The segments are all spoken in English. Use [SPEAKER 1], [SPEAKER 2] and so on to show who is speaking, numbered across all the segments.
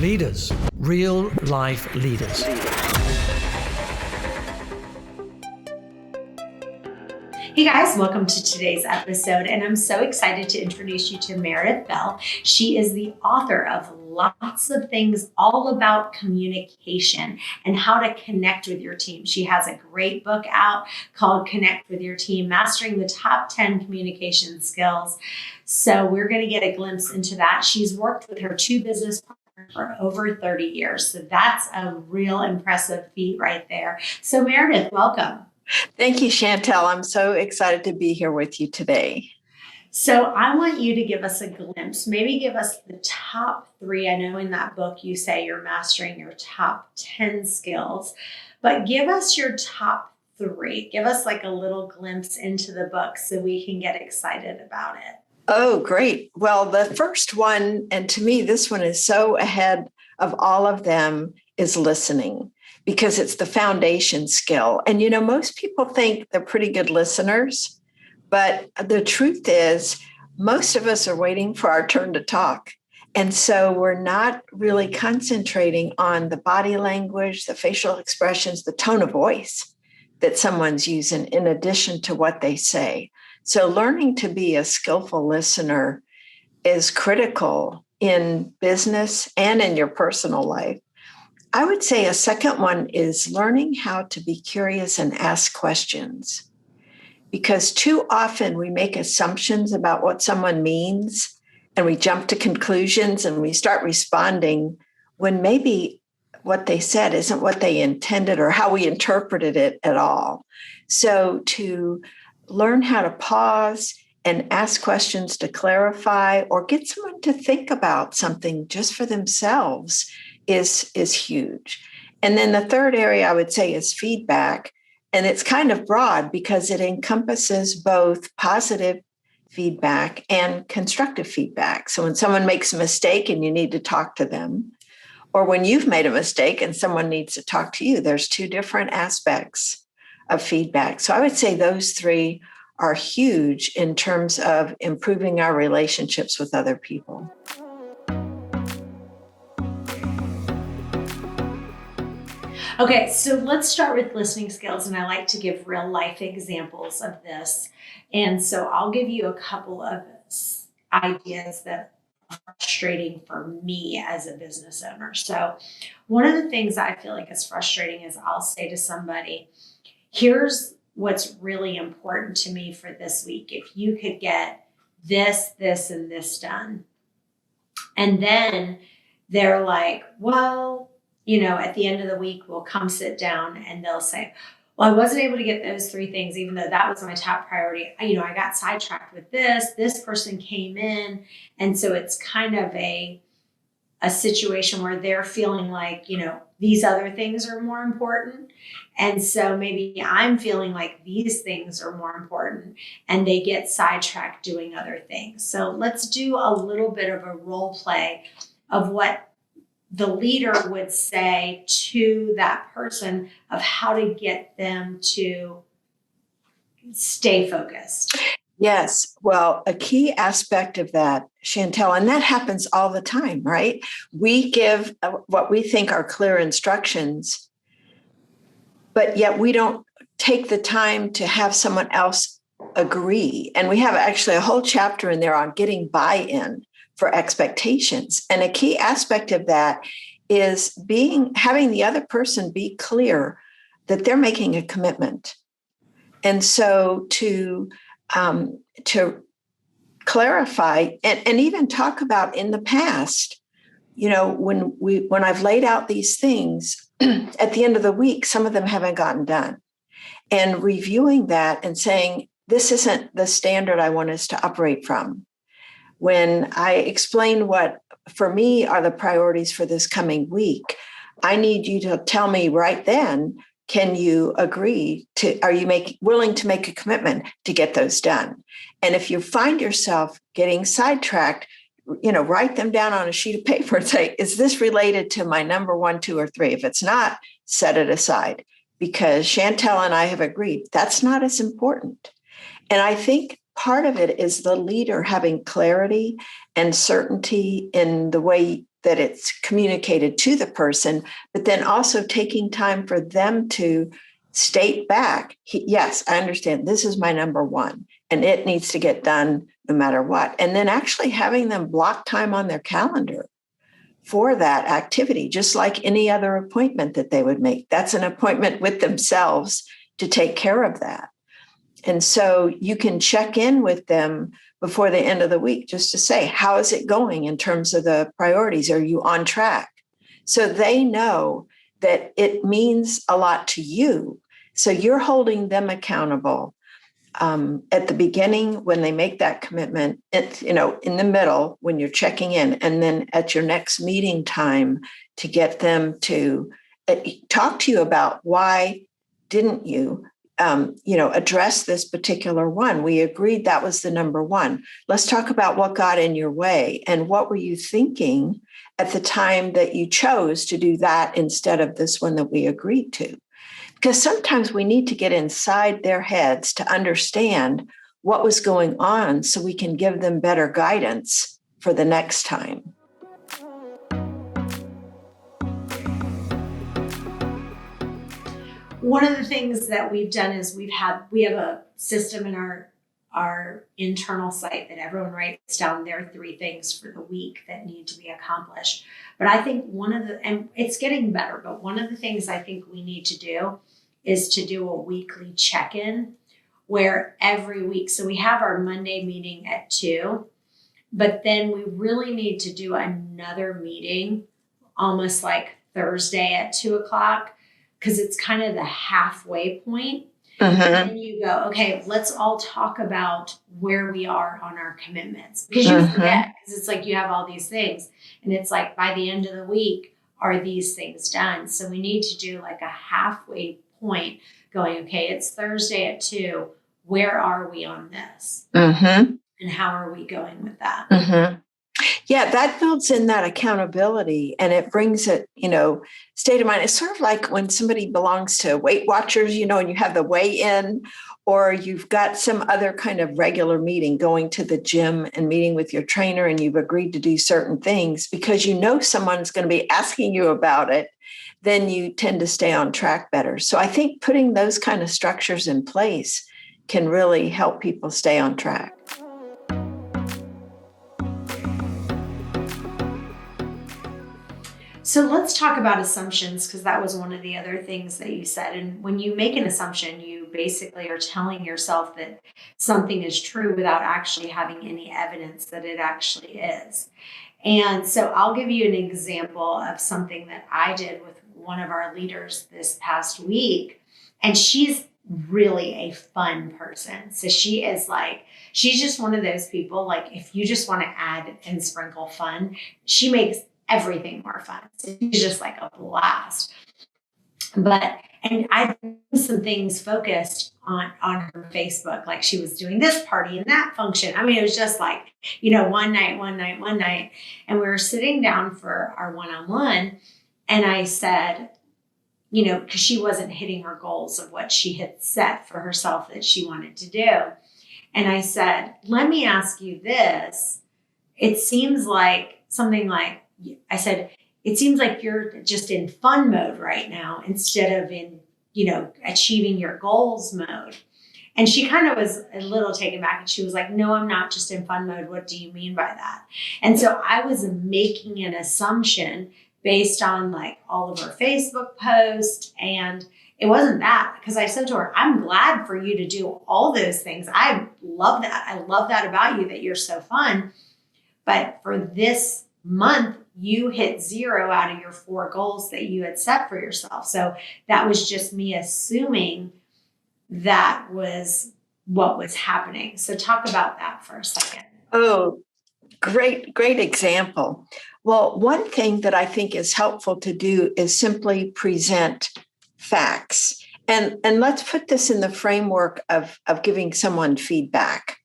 [SPEAKER 1] Leaders, real life leaders.
[SPEAKER 2] Hey guys, welcome to today's episode, and I'm so excited to introduce you to Meredith Bell. She is the author of lots of things all about communication and how to connect with your team. She has a great book out called Connect with Your Team, Mastering the Top 10 Communication Skills. So we're going to get a glimpse into that. She's worked with her two business partners for over 30 years. So that's a real impressive feat right there. So Meredith, welcome.
[SPEAKER 3] Thank you, Chantel. I'm so excited to be here with you today.
[SPEAKER 2] So I want you to give us a glimpse, maybe give us the top three. I know in that book you say you're mastering your top 10 skills, but give us your top three. Give us like a little glimpse into the book so we can get excited about it.
[SPEAKER 3] Oh, great. Well, the first one, and to me, this one is so ahead of all of them, is listening, because it's the foundation skill. And, most people think they're pretty good listeners, but the truth is most of us are waiting for our turn to talk. And so we're not really concentrating on the body language, the facial expressions, the tone of voice that someone's using in addition to what they say. So learning to be a skillful listener is critical in business and in your personal life. I would say a second one is learning how to be curious and ask questions, because too often we make assumptions about what someone means and we jump to conclusions and we start responding when maybe what they said isn't what they intended or how we interpreted it at all. So to learn how to pause and ask questions to clarify or get someone to think about something just for themselves is huge. And then the third area I would say is feedback. And it's kind of broad because it encompasses both positive feedback and constructive feedback. So when someone makes a mistake and you need to talk to them, or when you've made a mistake and someone needs to talk to you, there's two different aspects of feedback. So I would say those three are huge in terms of improving our relationships with other people.
[SPEAKER 2] Okay, so let's start with listening skills, and I like to give real life examples of this. And so I'll give you a couple of ideas that are frustrating for me as a business owner. So one of the things I feel like is frustrating is I'll say to somebody, here's what's really important to me for this week. If you could get this, this, and this done. And then they're like, well, at the end of the week, we'll come sit down and they'll say, well, I wasn't able to get those three things, even though that was my top priority. I got sidetracked with this person came in. And so it's kind of a situation where they're feeling like, these other things are more important. And so maybe I'm feeling like these things are more important and they get sidetracked doing other things. So let's do a little bit of a role play of what the leader would say to that person of how to get them to stay focused.
[SPEAKER 3] Yes. Well, a key aspect of that, Chantel, and that happens all the time, right? We give what we think are clear instructions, but yet we don't take the time to have someone else agree. And we have actually a whole chapter in there on getting buy-in for expectations. And a key aspect of that is having the other person be clear that they're making a commitment. And so to clarify and even talk about in the past, when I've laid out these things at the end of the week, some of them haven't gotten done, and reviewing that and saying, this isn't the standard I want us to operate from. When I explain what, for me, are the priorities for this coming week, I need you to tell me right then, can you agree to, are you willing to make a commitment to get those done? And if you find yourself getting sidetracked, write them down on a sheet of paper and say, is this related to my number 1, 2, or 3? If it's not, set it aside, because Chantel and I have agreed that's not as important. And I think part of it is the leader having clarity and certainty in the way that it's communicated to the person, but then also taking time for them to state back, yes, I understand this is my number one and it needs to get done no matter what. And then actually having them block time on their calendar for that activity, just like any other appointment that they would make. That's an appointment with themselves to take care of that. And so you can check in with them before the end of the week just to say, how is it going in terms of the priorities? Are you on track? So they know that it means a lot to you. So you're holding them accountable at the beginning when they make that commitment, in the middle when you're checking in, and then at your next meeting time to get them to talk to you about why didn't you address this particular one. We agreed that was the number one. Let's talk about what got in your way and what were you thinking at the time that you chose to do that instead of this one that we agreed to. Because sometimes we need to get inside their heads to understand what was going on so we can give them better guidance for the next time.
[SPEAKER 2] One of the things that we've done is we have a system in our internal site that everyone writes down their 3 things for the week that need to be accomplished. But I think and it's getting better, but one of the things I think we need to do is to do a weekly check-in where every week, so we have our Monday meeting at 2, but then we really need to do another meeting almost like Thursday at 2:00, because it's kind of the halfway point. And then you go, okay, let's all talk about where we are on our commitments. Because you forget, because it's like you have all these things. And it's like by the end of the week, are these things done? So we need to do like a halfway point going, okay, it's Thursday at 2. Where are we on this? And how are we going with that?
[SPEAKER 3] Yeah, that builds in that accountability and it brings it, state of mind. It's sort of like when somebody belongs to Weight Watchers, and you have the weigh-in, or you've got some other kind of regular meeting, going to the gym and meeting with your trainer, and you've agreed to do certain things because someone's going to be asking you about it, then you tend to stay on track better. So I think putting those kind of structures in place can really help people stay on track.
[SPEAKER 2] So let's talk about assumptions, because that was one of the other things that you said. And when you make an assumption, you basically are telling yourself that something is true without actually having any evidence that it actually is. And so I'll give you an example of something that I did with one of our leaders this past week. And she's really a fun person. So she's just one of those people, like if you just want to add and sprinkle fun, she makes everything more fun. So she's just like a blast. And I did some things focused on her Facebook, like she was doing this party and that function. I mean, it was just like, one night. And we were sitting down for our one-on-one. And I said, because she wasn't hitting her goals of what she had set for herself that she wanted to do. And I said, let me ask you this. It seems like something like, I said, it seems like you're just in fun mode right now instead of in, achieving your goals mode. And she kind of was a little taken back and she was like, no, I'm not just in fun mode. What do you mean by that? And so I was making an assumption based on like all of her Facebook posts. And it wasn't that, because I said to her, I'm glad for you to do all those things. I love that. I love that about you, that you're so fun. But for this month, you hit 0 out of your 4 goals that you had set for yourself. So that was just me assuming that was what was happening. So talk about that for a second.
[SPEAKER 3] Oh, great example. Well, one thing that I think is helpful to do is simply present facts. And let's put this in the framework of giving someone feedback.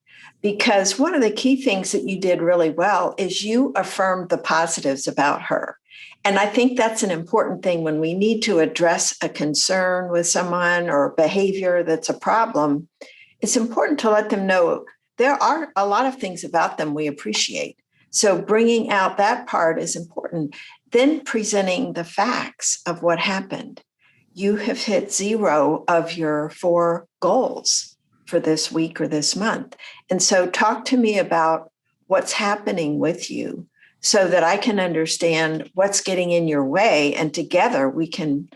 [SPEAKER 3] Because one of the key things that you did really well is you affirmed the positives about her. And I think that's an important thing when we need to address a concern with someone or behavior that's a problem. It's important to let them know there are a lot of things about them we appreciate. So bringing out that part is important. Then presenting the facts of what happened. You have hit 0 of your 4 goals for this week or this month. And so talk to me about what's happening with you so that I can understand what's getting in your way. And together we can,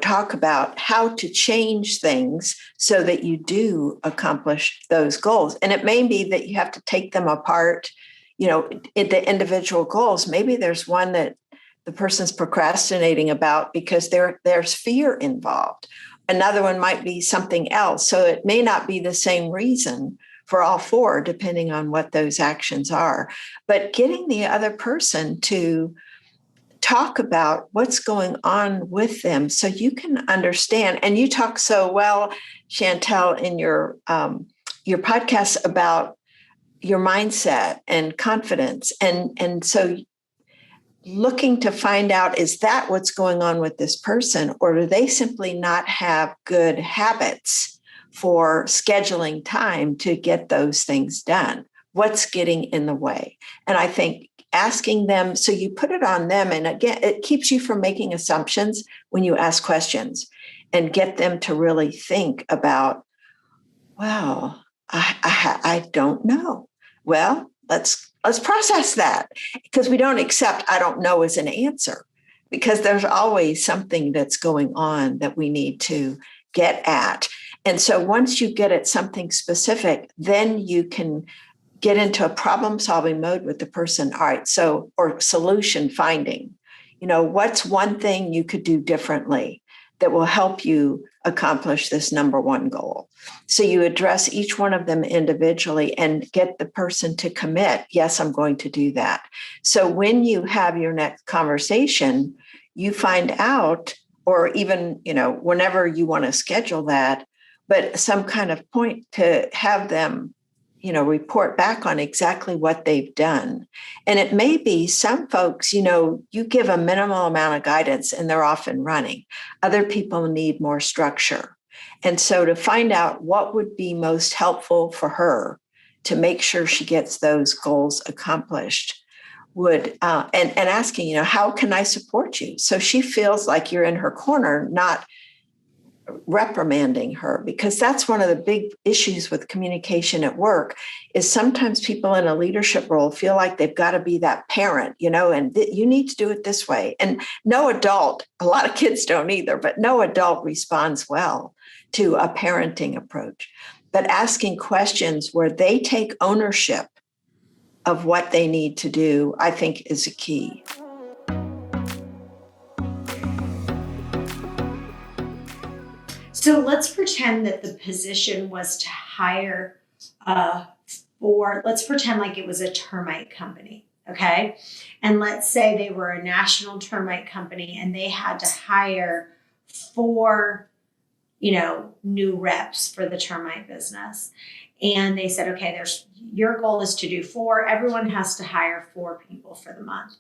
[SPEAKER 3] talk about how to change things so that you do accomplish those goals. And it may be that you have to take them apart, the individual goals. Maybe there's one that the person's procrastinating about because there's fear involved. Another one might be something else. So it may not be the same reason for all 4, depending on what those actions are. But getting the other person to talk about what's going on with them so you can understand. And you talk so well, Chantel, in your podcast about your mindset and confidence. And so looking to find out, is that what's going on with this person, or do they simply not have good habits for scheduling time to get those things done? What's getting in the way? And I think asking them, so you put it on them. And again, it keeps you from making assumptions when you ask questions and get them to really think about, well, I don't know. Well, let's process that, because we don't accept I don't know as an answer, because there's always something that's going on that we need to get at. And so once you get at something specific, then you can get into a problem solving mode with the person. All right, so, or solution finding, what's one thing you could do differently that will help you accomplish this number 1 goal? So you address each one of them individually and get the person to commit, yes, I'm going to do that. So when you have your next conversation, you find out, or even, whenever you want to schedule that, but some kind of point to have them report back on exactly what they've done. And it may be some folks, you give a minimal amount of guidance and they're off and running. Other people need more structure. And so to find out what would be most helpful for her to make sure she gets those goals accomplished would, and asking, how can I support you? So she feels like you're in her corner, not reprimanding her, because that's one of the big issues with communication at work is sometimes people in a leadership role feel like they've got to be that parent, and you need to do it this way. And no adult, a lot of kids don't either, but no adult responds well to a parenting approach. But asking questions where they take ownership of what they need to do, I think is a key.
[SPEAKER 2] So let's pretend that the position was to hire let's pretend like it was a termite company, okay? And let's say they were a national termite company and they had to hire 4, new reps for the termite business. And they said, okay, your goal is to do 4. Everyone has to hire 4 people for the month.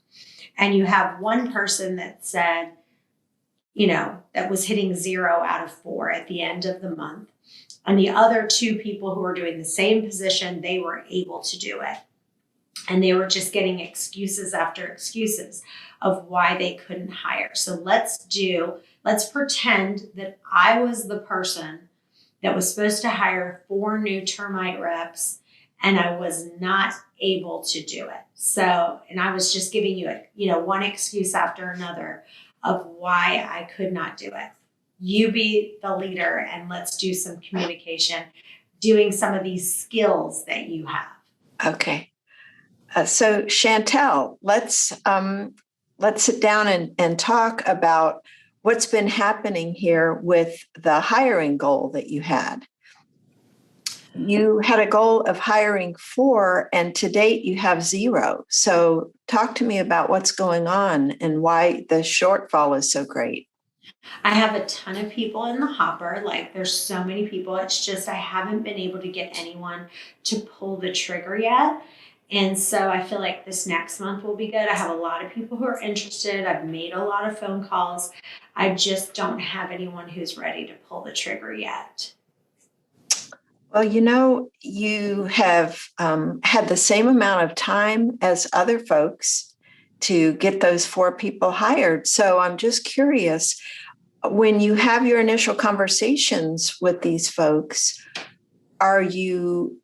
[SPEAKER 2] And you have one person that said, that was hitting 0 out of 4 at the end of the month. And the other 2 people who were doing the same position, they were able to do it. And they were just getting excuses after excuses of why they couldn't hire. So let's pretend that I was the person that was supposed to hire 4 new termite reps, and I was not able to do it. So, and I was just giving you one excuse after another of why I could not do it. You be the leader and let's do some communication, doing some of these skills that you have.
[SPEAKER 3] Okay. So Chantel, let's sit down and talk about what's been happening here with the hiring goal that you had. You had a goal of hiring 4, and to date you have 0. So talk to me about what's going on and why the shortfall is so great.
[SPEAKER 2] I have a ton of people in the hopper. Like there's so many people. It's just I haven't been able to get anyone to pull the trigger yet. And so I feel like this next month will be good. I have a lot of people who are interested. I've made a lot of phone calls. I just don't have anyone who's ready to pull the trigger yet.
[SPEAKER 3] Well, you have had the same amount of time as other folks to get those 4 people hired. So I'm just curious, when you have your initial conversations with these folks, are you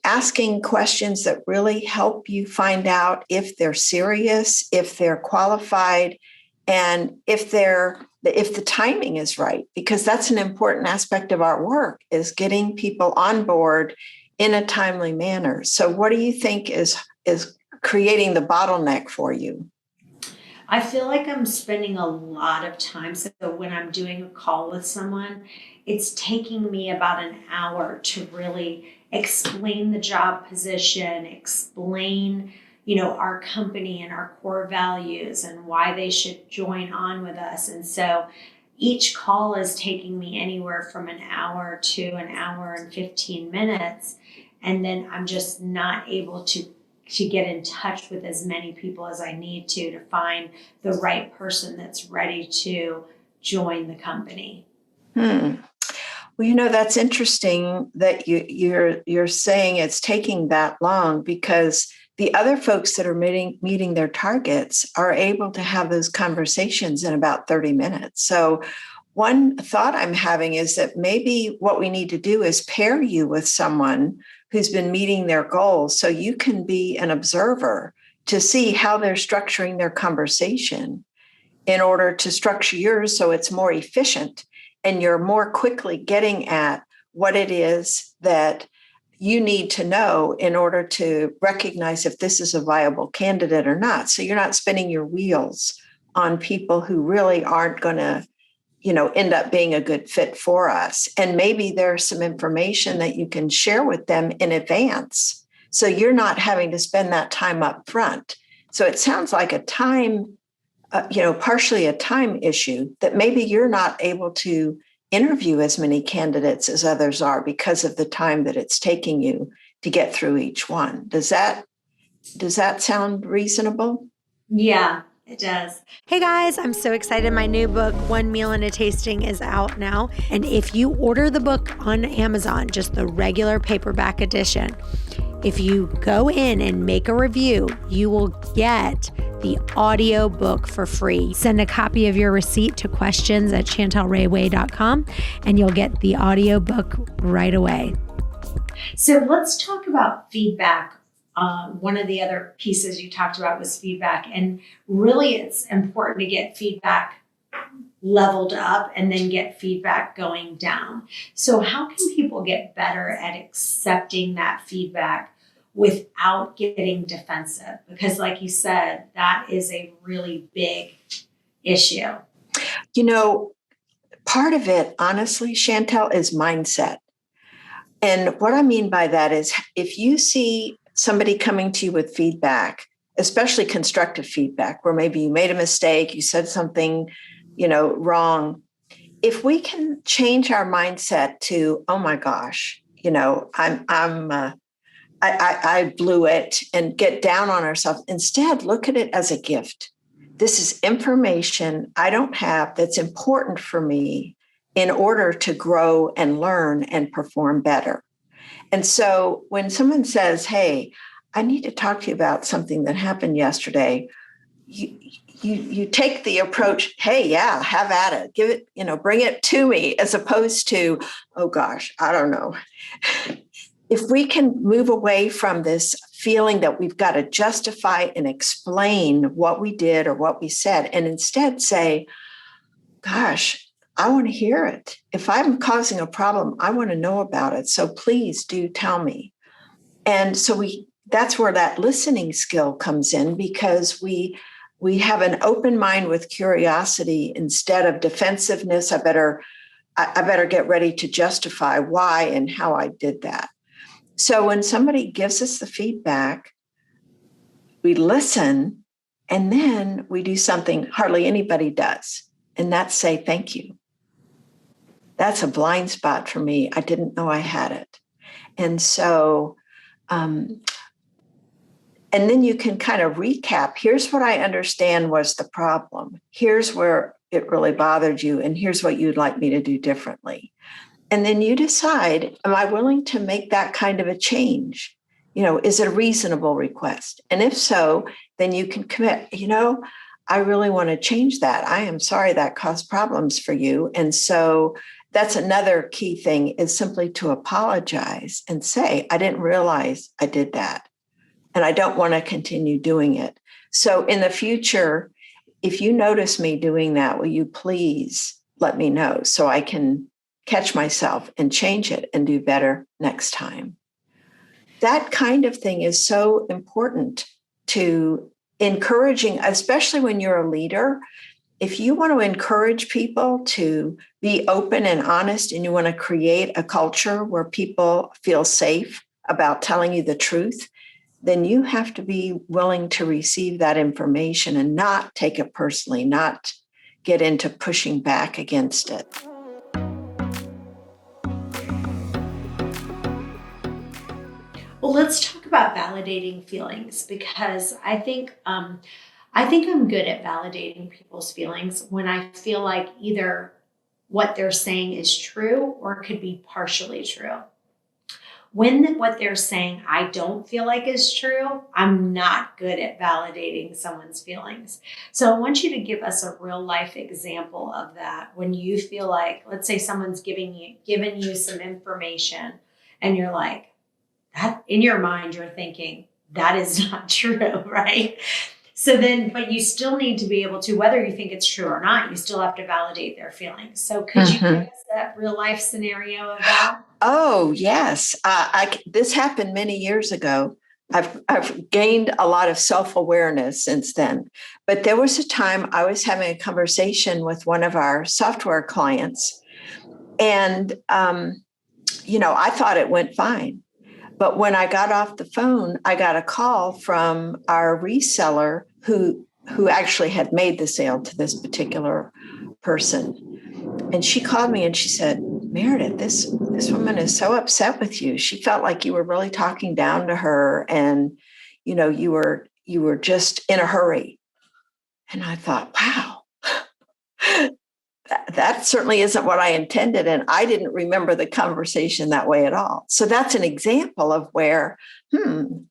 [SPEAKER 3] asking questions that really help you find out if they're serious, if they're qualified, and if the timing is right? Because that's an important aspect of our work, is getting people on board in a timely manner. So what do you think is creating the bottleneck for you?
[SPEAKER 2] I feel like I'm spending a lot of time. So when I'm doing a call with someone, it's taking me about an hour to really explain the job position, explain, our company and our core values and why they should join on with us. And so each call is taking me anywhere from an hour to an hour and 15 minutes. And then I'm just not able to get in touch with as many people as I need to find the right person that's ready to join the company.
[SPEAKER 3] Well, that's interesting that you're saying it's taking that long, because the other folks that are meeting their targets are able to have those conversations in about 30 minutes. So one thought I'm having is that maybe what we need to do is pair you with someone who's been meeting their goals, so you can be an observer to see how they're structuring their conversation in order to structure yours so it's more efficient and you're more quickly getting at what it is that you need to know in order to recognize if this is a viable candidate or not. So you're not spinning your wheels on people who really aren't going to end up being a good fit for us. And maybe there's some information that you can share with them in advance, so you're not having to spend that time up front. So it sounds like a time, partially a time issue, that maybe you're not able to interview as many candidates as others are because of the time that it's taking you to get through each one. Does that sound reasonable?
[SPEAKER 2] Yeah, it does.
[SPEAKER 4] Hey guys, I'm so excited. My new book, One Meal and a Tasting, is out now. And if you order the book on Amazon, just the regular paperback edition, if you go in and make a review, you will get the audio book for free. Send a copy of your receipt to questions@chantelrayway.com and you'll get the audio book right away.
[SPEAKER 2] So let's talk about feedback. One of the other pieces you talked about was feedback, and really it's important to get feedback leveled up and then get feedback going down. So how can people get better at accepting that feedback without getting defensive? Because like you said, that is a really big issue.
[SPEAKER 3] Part of it, honestly, Chantel, is mindset. And what I mean by that is, if you see somebody coming to you with feedback, especially constructive feedback, where maybe you made a mistake, you said something, wrong. If we can change our mindset to, oh my gosh, I blew it, and get down on ourselves. Instead, look at it as a gift. This is information I don't have that's important for me in order to grow and learn and perform better. And so when someone says, hey, I need to talk to you about something that happened yesterday, you take the approach, hey, yeah, have at it. Give it, bring it to me, as opposed to, oh gosh, I don't know. If we can move away from this feeling that we've got to justify and explain what we did or what we said, and instead say, gosh, I want to hear it. If I'm causing a problem, I want to know about it. So please do tell me. And so that's where that listening skill comes in, because we have an open mind with curiosity instead of defensiveness. I better get ready to justify why and how I did that. So when somebody gives us the feedback, we listen, and then we do something hardly anybody does, and that's say thank you. That's a blind spot for me. I didn't know I had it. And so, and then you can kind of recap. Here's what I understand was the problem. Here's where it really bothered you. And here's what you'd like me to do differently. And then you decide, am I willing to make that kind of a change? Is it a reasonable request? And if so, then you can commit, I really want to change that. I am sorry that caused problems for you. And so that's another key thing, is simply to apologize and say, I didn't realize I did that. And I don't want to continue doing it. So in the future, if you notice me doing that, will you please let me know so I can catch myself and change it and do better next time? That kind of thing is so important to encouraging, especially when you're a leader. If you want to encourage people to be open and honest, and you want to create a culture where people feel safe about telling you the truth, then you have to be willing to receive that information and not take it personally, not get into pushing back against it.
[SPEAKER 2] Well, let's talk about validating feelings, because I think I'm good at validating people's feelings when I feel like either what they're saying is true or it could be partially true. When what they're saying I don't feel like is true, I'm not good at validating someone's feelings. So I want you to give us a real life example of that. When you feel like, let's say someone's given you some information and you're like, that in your mind, you're thinking that is not true, right? So then, but you still need to be able to, whether you think it's true or not, you still have to validate their feelings. So could you give us that real life scenario of that?
[SPEAKER 3] Oh, yes. This happened many years ago. I've gained a lot of self-awareness since then. But there was a time I was having a conversation with one of our software clients. And, I thought it went fine. But when I got off the phone, I got a call from our reseller who actually had made the sale to this particular person. And she called me and she said, Meredith, this woman is so upset with you. She felt like you were really talking down to her, and you were just in a hurry. And I thought, wow, that certainly isn't what I intended. And I didn't remember the conversation that way at all. So that's an example of where,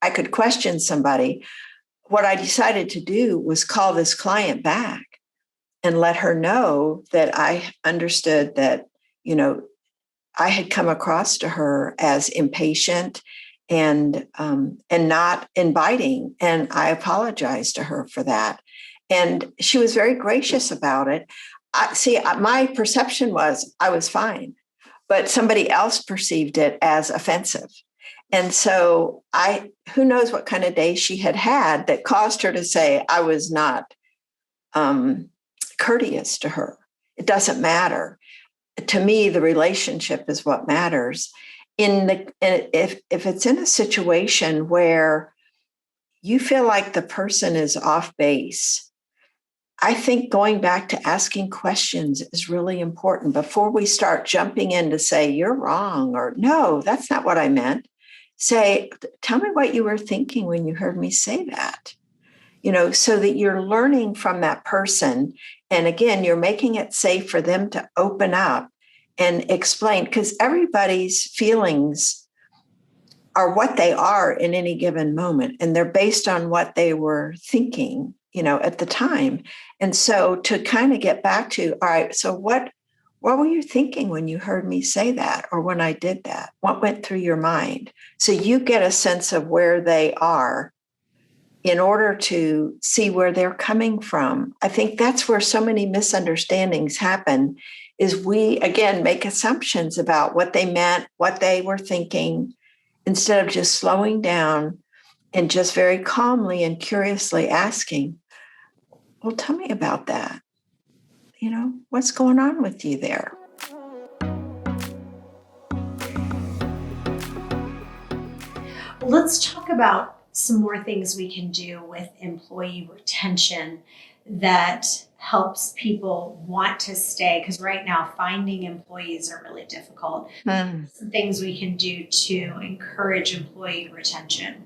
[SPEAKER 3] I could question somebody. What I decided to do was call this client back and let her know that I understood that, I had come across to her as impatient and not inviting. And I apologized to her for that. And she was very gracious about it. My perception was I was fine, but somebody else perceived it as offensive. And so who knows what kind of day she had that caused her to say I was not courteous to her. It doesn't matter. To me, the relationship is what matters. If it's in a situation where you feel like the person is off base, I think going back to asking questions is really important before we start jumping in to say, you're wrong, or no, that's not what I meant. Say, tell me what you were thinking when you heard me say that, so that you're learning from that person. And again, you're making it safe for them to open up and explain, because everybody's feelings are what they are in any given moment. And they're based on what they were thinking, at the time. And so to kind of get back to, all right, so what were you thinking when you heard me say that, or when I did that? What went through your mind? So you get a sense of where they are in order to see where they're coming from. I think that's where so many misunderstandings happen, is we, again, make assumptions about what they meant, what they were thinking, instead of just slowing down and just very calmly and curiously asking, well, tell me about that. What's going on with you there?
[SPEAKER 2] Let's talk about some more things we can do with employee retention that helps people want to stay, because right now finding employees are really difficult. Some things we can do to encourage employee retention.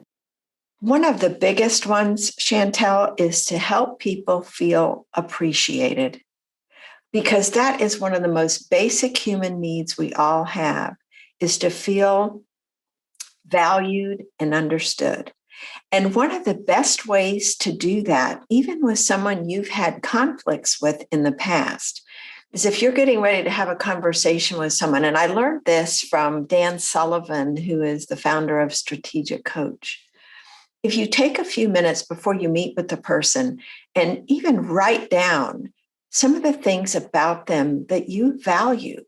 [SPEAKER 3] One of the biggest ones, Chantel, is to help people feel appreciated. because that is one of the most basic human needs we all have, is to feel valued and understood. And one of the best ways to do that, even with someone you've had conflicts with in the past, is if you're getting ready to have a conversation with someone. And I learned this from Dan Sullivan, who is the founder of Strategic Coach. If you take a few minutes before you meet with the person and even write down some of the things about them that you value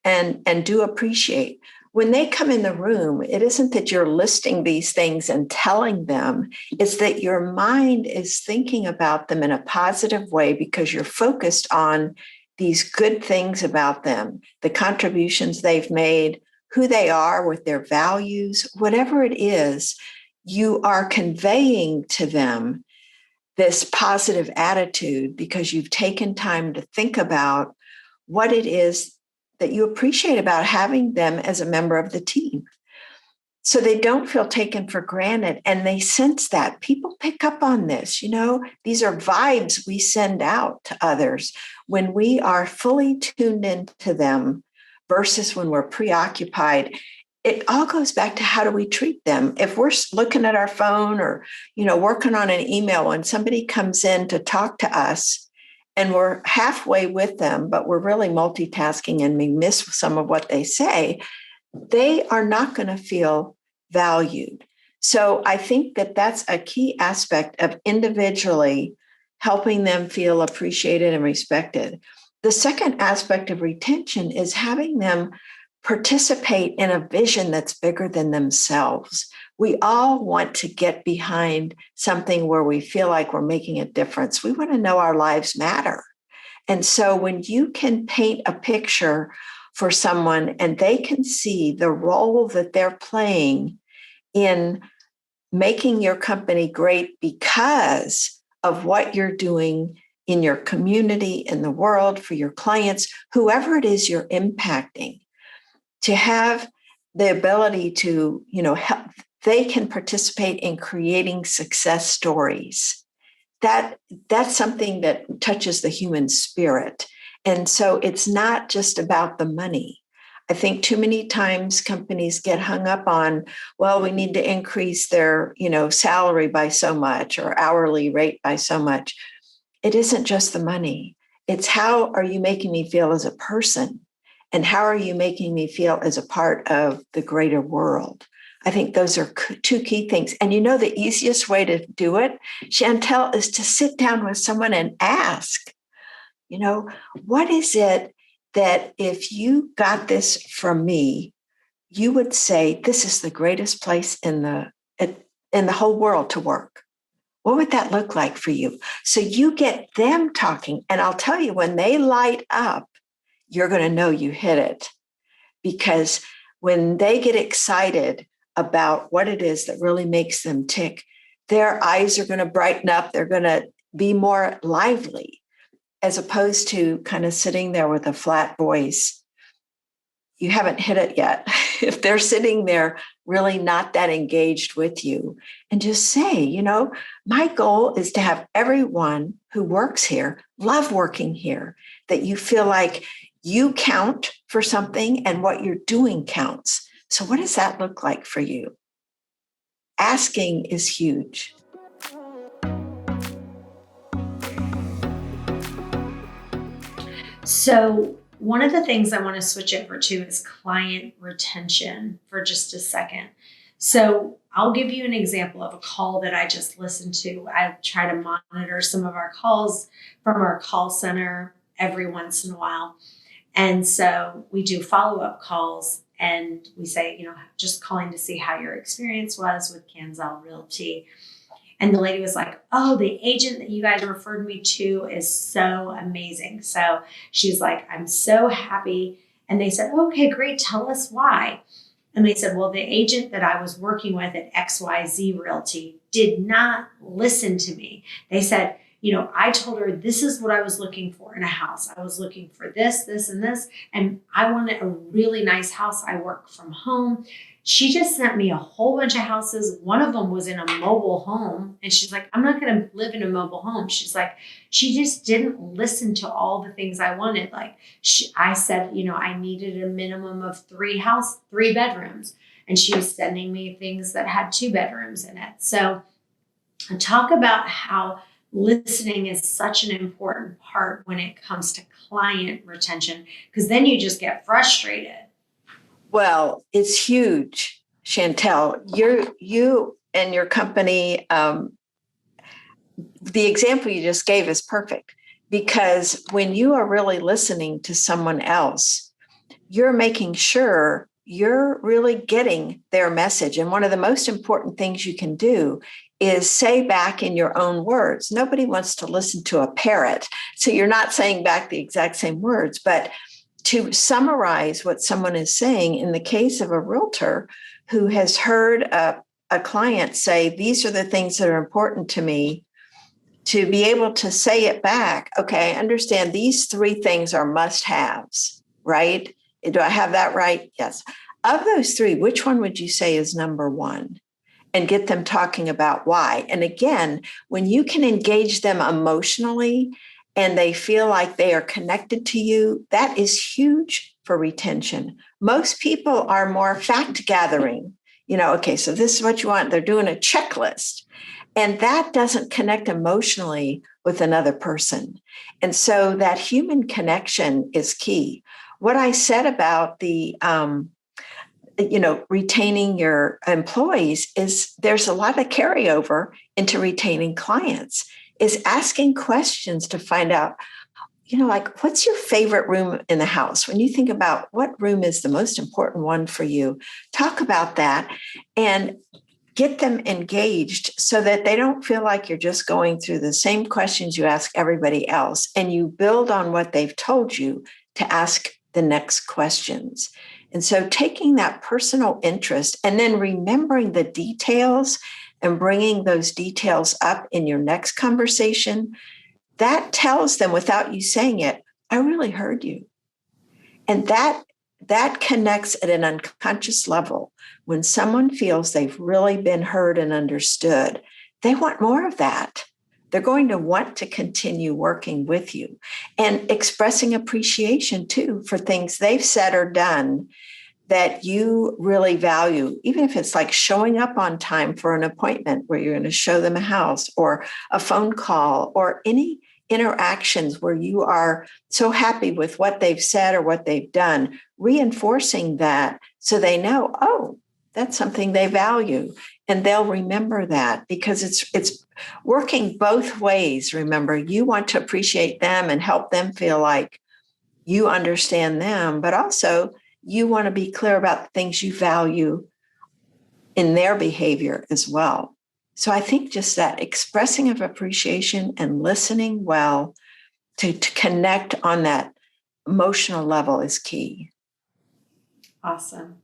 [SPEAKER 3] and do appreciate, when they come in the room, it isn't that you're listing these things and telling them, it's that your mind is thinking about them in a positive way because you're focused on these good things about them, the contributions they've made, who they are with their values, whatever it is, you are conveying to them this positive attitude because you've taken time to think about what it is that you appreciate about having them as a member of the team. So they don't feel taken for granted, and they sense that. People pick up on this. These are vibes we send out to others when we are fully tuned into them versus when we're preoccupied. It all goes back to how do we treat them. If we're looking at our phone or, working on an email, when somebody comes in to talk to us and we're halfway with them, but we're really multitasking and we miss some of what they say, they are not going to feel valued. So I think that that's a key aspect of individually helping them feel appreciated and respected. The second aspect of retention is having them participate in a vision that's bigger than themselves. We all want to get behind something where we feel like we're making a difference. We want to know our lives matter. And so when you can paint a picture for someone and they can see the role that they're playing in making your company great because of what you're doing in your community, in the world, for your clients, whoever it is you're impacting, to have the ability to, help, they can participate in creating success stories. That's something that touches the human spirit. And so it's not just about the money. I think too many times companies get hung up on, well, we need to increase their, salary by so much or hourly rate by so much. It isn't just the money. It's how are you making me feel as a person? And how are you making me feel as a part of the greater world? I think those are two key things. And the easiest way to do it, Chantel, is to sit down with someone and ask, what is it that if you got this from me, you would say, this is the greatest place in the whole world to work? What would that look like for you? So you get them talking. And I'll tell you, when they light up, you're going to know you hit it. Because when they get excited about what it is that really makes them tick, their eyes are going to brighten up. They're going to be more lively, as opposed to kind of sitting there with a flat voice. You haven't hit it yet. If they're sitting there really not that engaged with you, and just say, my goal is to have everyone who works here love working here, that you feel like you count for something and what you're doing counts. So what does that look like for you? Asking is huge.
[SPEAKER 2] So one of the things I want to switch over to is client retention for just a second. So I'll give you an example of a call that I just listened to. I try to monitor some of our calls from our call center every once in a while. And so we do follow-up calls and we say, just calling to see how your experience was with Canzel Realty. And the lady was like, oh, the agent that you guys referred me to is so amazing. So she's like, I'm so happy. And they said, okay, great. Tell us why. And they said, well, the agent that I was working with at XYZ Realty did not listen to me. They said, I told her this is what I was looking for in a house. I was looking for this, this, and this. And I wanted a really nice house. I work from home. She just sent me a whole bunch of houses. One of them was in a mobile home. And she's like, I'm not going to live in a mobile home. She's like, she just didn't listen to all the things I wanted. Like I said, I needed a minimum of 3 bedrooms. And she was sending me things that had 2 bedrooms in it. So talk about how listening is such an important part when it comes to client retention, because then you just get frustrated.
[SPEAKER 3] Well, it's huge, Chantel. You and your company, the example you just gave is perfect, because when you are really listening to someone else, you're making sure you're really getting their message. And one of the most important things you can do is say back in your own words. Nobody wants to listen to a parrot. So you're not saying back the exact same words, but to summarize what someone is saying. In the case of a realtor who has heard a client say, these are the things that are important to me, to be able to say it back. Okay, I understand these 3 things are must-haves, right? Do I have that right? Yes. Of those 3, which one would you say is number 1? And get them talking about why. And again, when you can engage them emotionally and they feel like they are connected to you, that is huge for retention. Most people are more fact gathering. Okay, so this is what you want. They're doing a checklist. And that doesn't connect emotionally with another person. And so that human connection is key. What I said about the retaining your employees is there's a lot of carryover into retaining clients, is asking questions to find out, like, what's your favorite room in the house? When you think about what room is the most important one for you, talk about that and get them engaged so that they don't feel like you're just going through the same questions you ask everybody else, and you build on what they've told you to ask the next questions. And so taking that personal interest and then remembering the details and bringing those details up in your next conversation, that tells them without you saying it, I really heard you. And that connects at an unconscious level. When someone feels they've really been heard and understood, they want more of that. They're going to want to continue working with you and expressing appreciation too for things they've said or done that you really value, even if it's like showing up on time for an appointment where you're going to show them a house or a phone call or any interactions where you are so happy with what they've said or what they've done, reinforcing that so they know, oh, that's something they value. And they'll remember that, because it's working both ways. Remember, you want to appreciate them and help them feel like you understand them, but also you want to be clear about the things you value in their behavior as well. So I think just that expressing of appreciation and listening well to connect on that emotional level is key.
[SPEAKER 2] Awesome.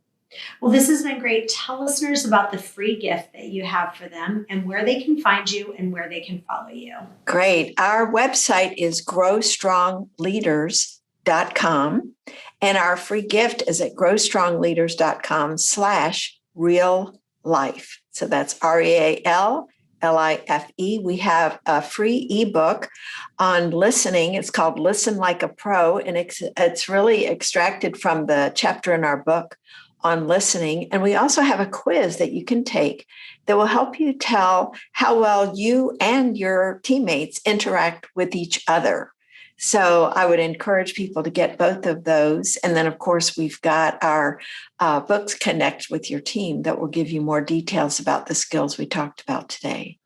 [SPEAKER 2] Well, this has been great. Tell listeners about the free gift that you have for them and where they can find you and where they can follow you.
[SPEAKER 3] Great. Our website is growstrongleaders.com, and our free gift is at growstrongleaders.com/real-life. So that's REALLIFE. We have a free ebook on listening. It's called Listen Like a Pro, and it's really extracted from the chapter in our book on listening. And we also have a quiz that you can take that will help you tell how well you and your teammates interact with each other. So I would encourage people to get both of those. And then, of course, we've got our books, Connect with Your Team, that will give you more details about the skills we talked about today.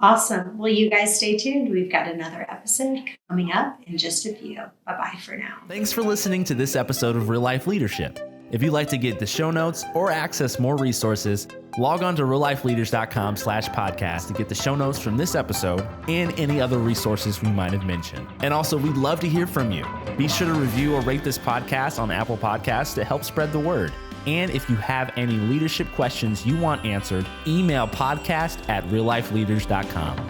[SPEAKER 2] Awesome. Well, you guys stay tuned. We've got another episode coming up in just a few. Bye-bye for now.
[SPEAKER 5] Thanks for listening to this episode of Real Life Leadership. If you'd like to get the show notes or access more resources, log on to reallifeleaders.com/podcast to get the show notes from this episode and any other resources we might have mentioned. And also, we'd love to hear from you. Be sure to review or rate this podcast on Apple Podcasts to help spread the word. And if you have any leadership questions you want answered, email podcast@reallifeleaders.com.